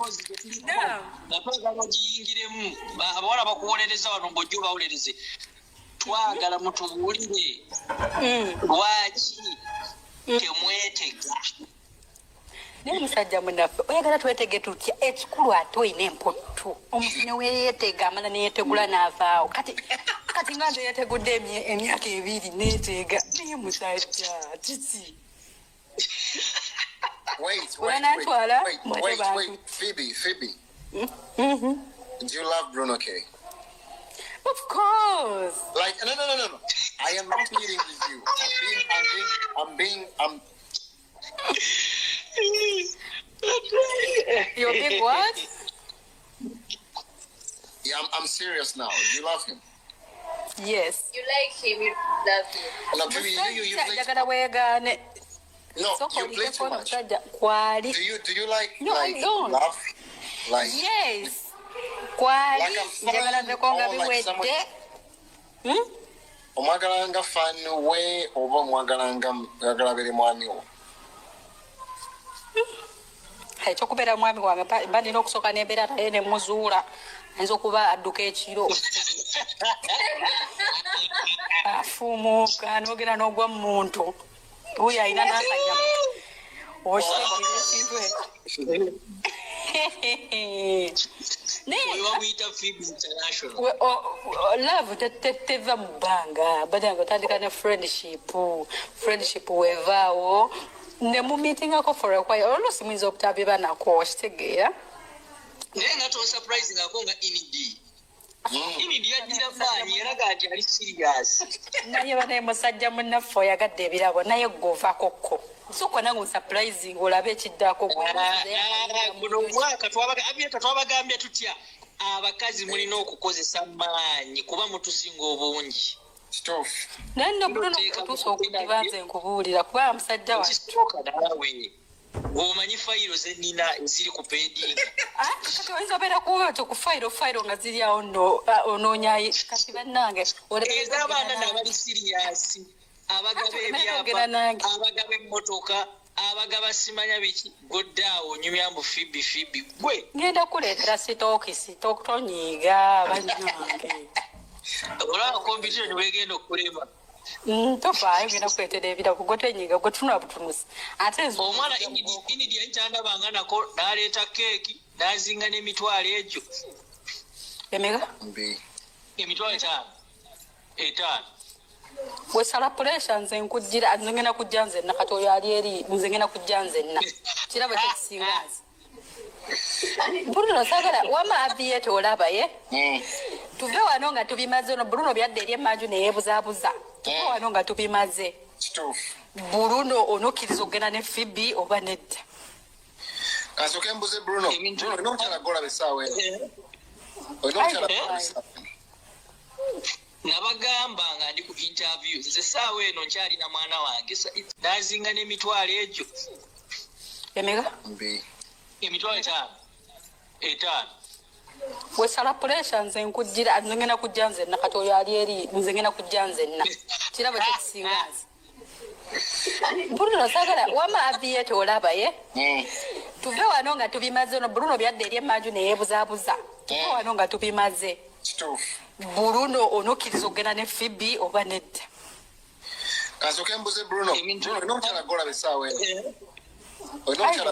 close natwagala ogiyingiremu abawala bakuwolereza wano ng'ojja obawulereze twagala mutubuulire lwaki temwetega naye musajja munaffe oyagala twetege tutya ekikulu ate oyina emputtu omuntu neweyeetega amala neyetegula n'avaawo kati nga nze yetegudde emyaka 2 neeteega naye musajja kiki Wait, Phoebe. Do you love Bruno K? Of course. Like, no. I am not meeting with you. You're being what? Yeah, I'm serious now. Do you love him? Yes. You like him, you love him. No, Phoebe, you play. No, you play too much. Do you like? No, like, I don't. Love? Like yes. Like a fan or like someone. Omwagalanga fan we oba omwagalanga bere mwami wo. Ekyokubeera mwami wange mba nina okusooka n'embeera naye ne muzuula ayinza okuba adduka ekiro afuumuuka n'ogenda n'ogwa mu muntu oyo alina n'akanya okitegera ekintu ekyo love teva mu bbanga badanga otandika ne friendship wevaawo ne mu meetingako for a while oluusi muyinza obutabiba nako okitegeera naye nga tosurprising ako nga inidi yagira maanyi eraga nti ali serious naye banaye musajja munnaffe oyagadde ebirabo naye govakokko sokwa nange osurprising olabe ekiddako guno omwaka twabagambye tutya abakazi mulina okukozesa maanyi kuba mutusinga obungi naye nno Bruno kutuusa okudiba nze nkubuulira kuba musajja wakisooka naawe ng'omanyi fayiro zenina eziri ku pending kati oyinza obeera kuba otyo ku fayiro nga ziri awo onoonyayo kati bannange ez'abaana nabali siriyasi abagaba ebyapa abagaba emmotoka abagaba simanya biki goddaawo onyumyambu fibi gwe ngenda kuleetera sitotonyiiga bannange olaba kompyuta niwegenda okulema tofaayo genda kuleetera ebirabo gwe tenyiiga gwe tunula butunuzi ate omwana inidi yakyandabanga nako n'aleeta keeki n'azinga n'emitwalo egyo emeka emitwalo 5 wesala puresha nze nkujjira nze ngenda kujja nzenna kati oyo ali eri nze ngenda kujja nzenna kirabo kyekisingazi Bruno sagala wama Aviator olaba ye tuve wano nga tubimaze no Bruno byadde eri emanju neyeebuzaabuza tuve wano nga tubimaze Bruno onokiriza ogenda ne Phoebe oba nedda kasoke mbuze Bruno nokyala gola besaawe onokyala nabagamba nga ndi ku interview nze saawa eno nkyalina mwana wange nazinga n'emitwalo egyo emeka emitwalo 5 wesala puresha nze nkujjira nze ngenda kujja nzenna kati oyo ali eri nze ngenda kujja nzenna kirabo kyekisingazi Bruno sagala wama Aviator olaba ye tuve wano nga tubimaze no Bruno byadde eri emanju neyeebuzaabuza tuve wano nga tubimaze Bruno onokiriza ogenda ne Phoebe oba nedda kasoke mbuze Bruno nokyala gola besaawe onokyala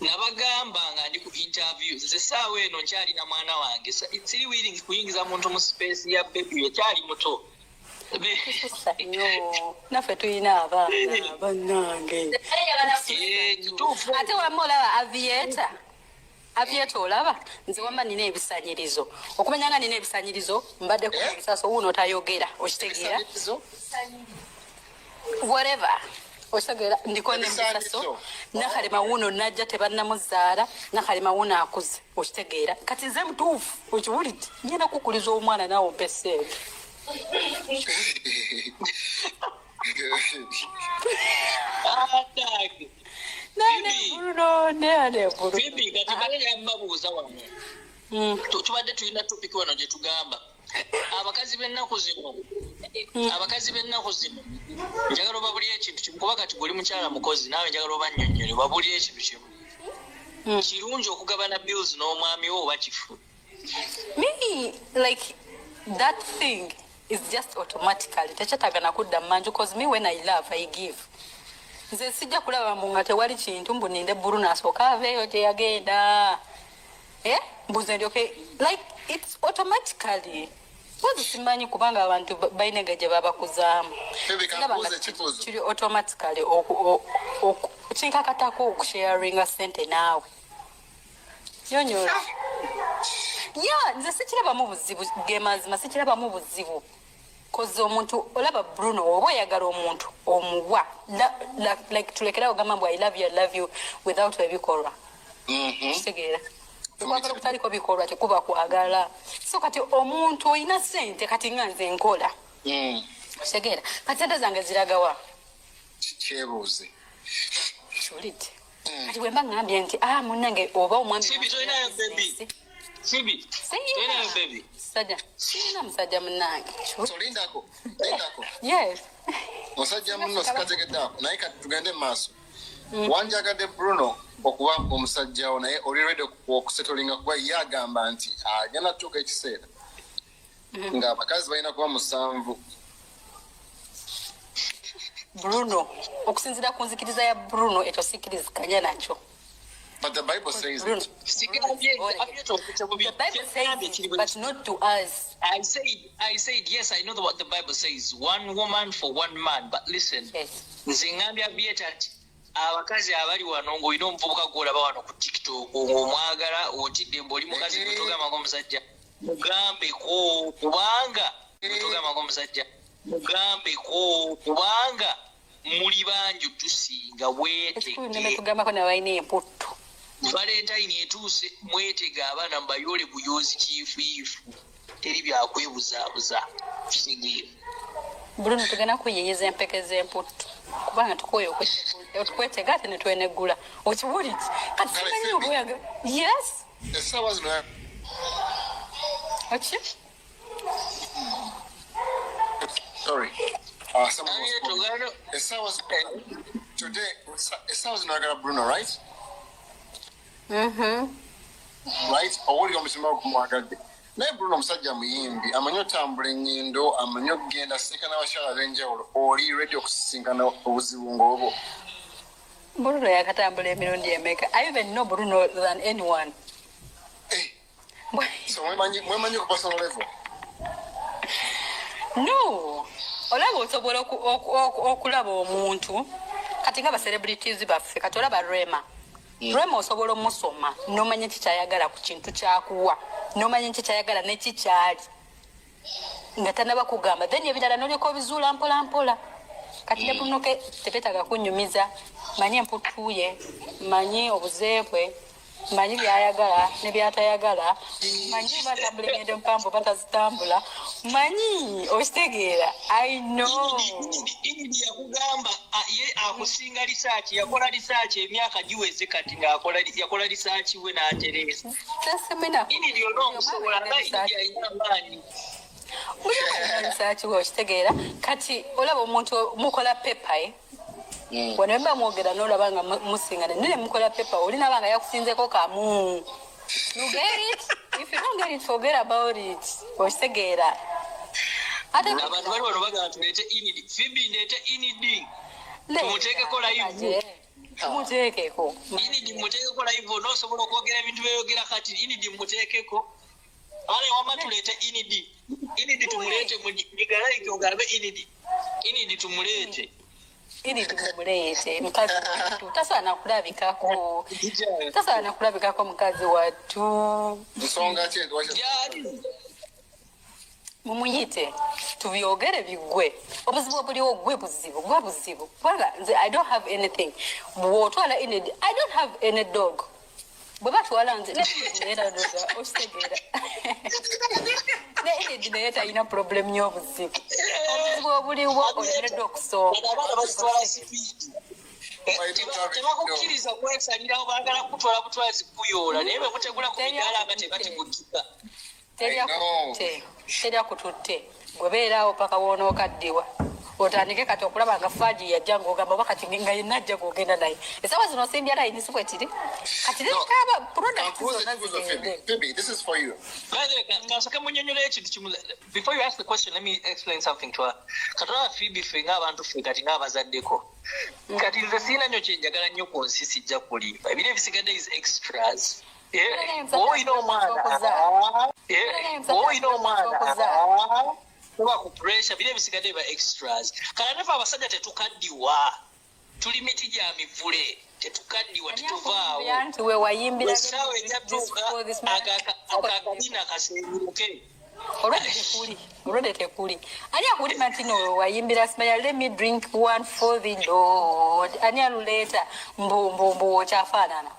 nabagamba nga ndi ku interview nze saawa eno nkyalina mwana wange siri willing kuyingiza muntu mu space ya baby yekyali muto naffe tulina abaana bannange ate wamma olaba Aviator olaba nze wamma nina ebisanyirizo okumanya nga nina ebisanyirizo mbadde ku ebisaaso wuuno tayogera okitegeera whatever okitegeera ndiko n'ebisaaso nakalema wuuno najja tebannamuzaala nakalema wuuno akuze okitegeera kati nze mutuufu okiwulidde ngenda kukuliza omwana naawe ompa esente Phoebe kati kale yambabuuza wano tubadde tulina topiki wano gye tugamba abakazi b'ennaku zino njagala obabulira ekintu kimu kuba kati guli mukyala mukozi naawe njagala obannyonnyole babulira ekintu kimu kirungi okugabana bills n'omwami wo oba kifu. Me, like, that thing is just automatically. Techatagana kudda manju, because me, when I love, I give. Nze sijja kulaba munga tewali kintu mbu ninde Bruno asooka aveeyo teyagenda. Mbuze ndyoke, like, it's automatically. Pozi simanyi kubanga abantu bayinega gye babakuzaamu. Kiri automatically kinkakatako okusharinga sente naawe. Nyonyola. Nze sikirabamu buzibu ge mazima, sikirabamu buzibu. Koze omuntu olaba Bruno oba oyagala omuntu omuwa like tulekerawo gamba mbu I love you without ebikolwa. Kitegeera. Kwagala kutaliko bikolwa tekuba kwagala. So kati omuntu olina sente kati nga nze nkola. Kitegeera. Kati sente zange ziragawa. Kyebuuze. Kiwulidde. Kati bwe mba ngambye nti munnange oba omwami. Sibi toyinayo baby. Sibi. Toyinayo baby. Sajja. Sina musajja munnange. Lindako. Yes. Musajja munno sikategedde ako naye kati tugende mu maaso. Wanjagadde Bruno okuba omusajjawo naye oli ready okusettolinga kuba ye agamba nti agenda tuuka ekiseera ng'abakazi balina kuba 7. Bruno okusinziira ku nzikiriza ya Bruno etosikirizikanya nakyo. But the Bible says it. The Bible says it, but not to us. I said yes, I know what the Bible says. One woman for one man. But listen, Zingambia Aviator, abakazi abali wano ng'olina omuvubuka gw'olaba wano ku TikTok ng'omwagala otidde mboli mukazi gwetogamba ng'omusajja mugambeko kubanga kubanga muli banju tusinga weetege. Tugambako nabalina emputtu. Valentine etuuse mwetega abaana mbayole buyozi kiifu teri byakwebuzaabuza. Kitegeera. Bruno tugenda kuyeyeza empeke z'emputtu kubanga tukoye okwetega ate ne tweneggula. Okiwulidde? Kati simanyi obuyaga. Yes. Essaawa zino. Oki? Sorry. Essaawa today. Essaawa zino ayagala Bruno, right? Right? Owulira omutima okumwagadde. Naye Bruno omusajja muyimbi amanyi otambula ennyendo amanyi okugenda sisinkana abakyala ab'enjawulo oli ready okusisinkana obuzibu ng'obwo. Bruno yakatambula emirundi emeka. I even know Bruno than anyone. So mwemanyi ku personal level? No. Olaba osobola okulaba omuntu kati nga celebrities baffe kati olaba Rema. Rema osobola omusoma n'omanya kikyayagala ku kintu kyakuwa n'omanya kikyayagala n'ekikyali nga tanaba kugamba then ebirala n'olyeko obizuula mpola mpola kati ne Bruno ke tebetaga kunnyumiza manyi emputuye manyi obuzeebwe manyi byayagala ne byatayagala manyi batambula engendo mpanvu batazitambula manyi okitegeera. I know Inidi yakugamba ye akusinga research yakola research emyaka giweze kati yakola research we n'atereza. Inidi olw'omusobola nga Inidi ayina amaanyi. Research we okitegeera kati olaba omuntu mukola paper whenever mwogera n'olaba nga musingana nene mukola paper olina banga yakusinzeko kamu. You get it? If you don't get it, forget about it. Okitegeera. Abantu bali wano bagamba tuleete Inidi. Phoebe ndeete Inidi. Tumuteekeko live. Tumuteekeko. Inidi muteekeko live n'osobola okwogera ebintu byeyogera kati Inidi muteekeko. Ale wama tuleete Inidi. Inidi tumuleete mu Nigalaiki ogambe Inidi. Inidi tumuleete. Inidi tumuleete. Mukazi wattu. Tasaana kulabikako. Tasaana kulabikako mukazi wattu. Nsonga ki mumuyite tubyogere bigwe obuzibu obuliwo gwe buzibu kubanga nze I don't have anything bwotwala Inidi I don't have any dog bwe batwala nze neera doga okitegeera ne Inidi naye talina problem y'obuzibu obuzibu obuliwo olemedde okusooka tebakukkiriza kwesalirawo baagala kutwala butwazi kuyoola naye bwe mutegula ku midaala nga tebatigujjuka. Terya kututte gwe beeraawo paka woona okaddiwa otandike kati okulaba nga Faji yajja ng'ogamba bakati nga yenna ajja kwogenda naye esaawa zino osimbya layini si bwe kiri kati nekaba product zonna zigende. Phoebe, this is for you. Before you ask the question, let me explain something to her. Katala Phoebe fe ng'abantu fe kati ng'abazaddeko. Kati nze siina nnyo kye njagala nnyo ku nsi sijja kulimba. Ebiro ebisigadde is extras. Oyina omwana. Oyina omwana. Kuba ku pressure bire bisigadde ba extras. Kala nafa abasajja tetukaddiwa. Tuli miti gya mivule. Tetukaddiwa tetuvaawo. Yanti we wayimbira sawa ejjatuuka akakabina kasenguke. Olwedde tekuli. Ani akulima nti no wayimbira simanya let me drink one for the Lord. Ani aluleeta mbu kyafaanana.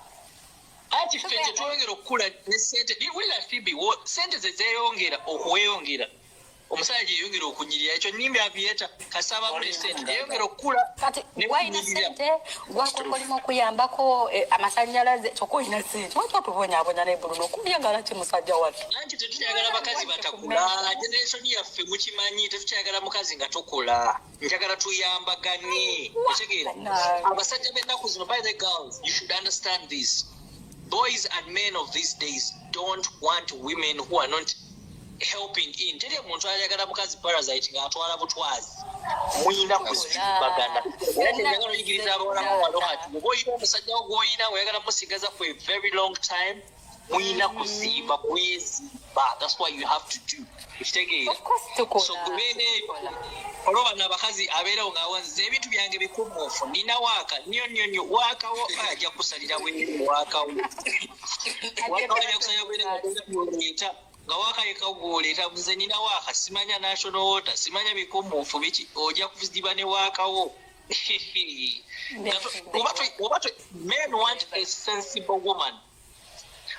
Ati ffe tetwongera okukula ne ssente. Wulira Phoebe, ssente ze zeeyongera okuweyongera. Omusajja yeyongera okunyirira ekyo nnimba Aviator kasaba buli ssente yeyongera okukula kati wayina ssente gwakokolima okuyambako amasannyalaze kyokka oyina ssente lwaki otubonyaabonya ne Bruno okubyagala ki musajja waffe anti tetukyagala bakazi batakula generation yaffe mukimanyi tetukyagala mukazi nga tokola njagala tuyambaganye otegeera abasajja b'ennaku zino by the girls you should understand this boys and men of these days don't want women who are not helping in teri omuntu ayagala mukazi parasite ng'atwala butwazi muyina kusibagana era njagala oyigiriza abawalamu wano kati oba oyina omusajja wo gw'oyina oyagala musigaza for a very long time muyina kusimba kwezimba that's what you have to do ekitegeera so kubeene olwo bano abakazi abeerawo ng'awanziza ebintu byange bikumuufu nina waaka nnyo waakawo ajja kusalira bwereere waakawo ajja kusalira bwereere nga waakayeka gw'oleeta nze nina waaka simanya national water simanya bikumuufu biki ojja kuziba ne waakawo men want a sensible woman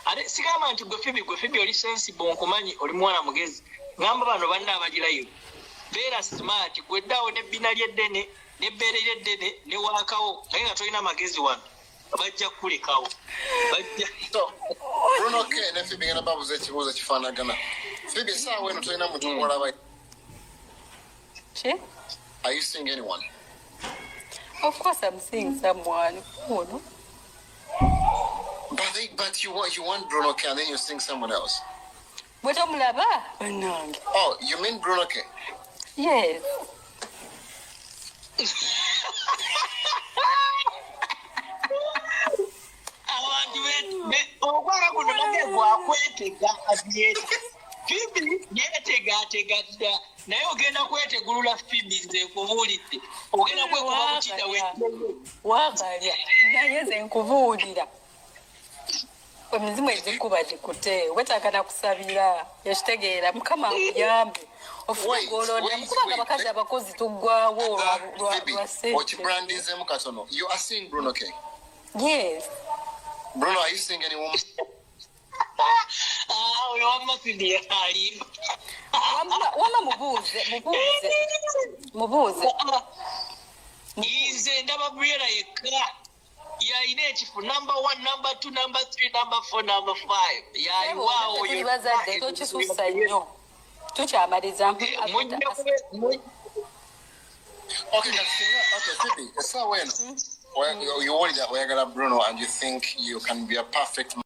ate sigamba nti gwe Phoebe oli sensible nkumanyi oli mwana mugezi ngamba bano banna abagirayo beera smart gweddaawo nebbina lyeddene nebbeere lyeddene ne waakawo naye nga tolina magezi wano bajja kulekawo bajja Bruno ke ne Phoebe ngenda babuza ekibuuzo kifaanagana Phoebe essaawa eno tolina muntu gw'olaba are you seeing anyone? Of course I'm seeing someone. Oh, no? But you want Bruno K and then you're seeing someone else. What am I? Oh, you mean Bruno K? Yes. Okwala kuno nabye gwakwetega Aviator. Phoebe yeetegaatega dda naye ogenda kwetegulula Phoebe nze nkubuulidde ogenda kwekuba mukida wejjeyo waagalya naye nze nkubuulira emizimu egikuba gikute wetagana kusabira yakitegeera mukama akuyambe ofugolonda mukubanga abakazi abakozi tuggwawo lwa ssente okibrandizemu katono you are seeing Bruno K? Yes. Bruno, are you seeing any woman? Wama mubuuze. Nze ndaba Briella yekka. Yalina ekifu number 1, number 2, number 3, number 4, number 5. Yayiwaawo yekka. Bazadde tokisussa nnyo. Tukyamaliza. Okay, Phoebe, essaawa eno you worry that oyagala Bruno and you think you can be a perfect man.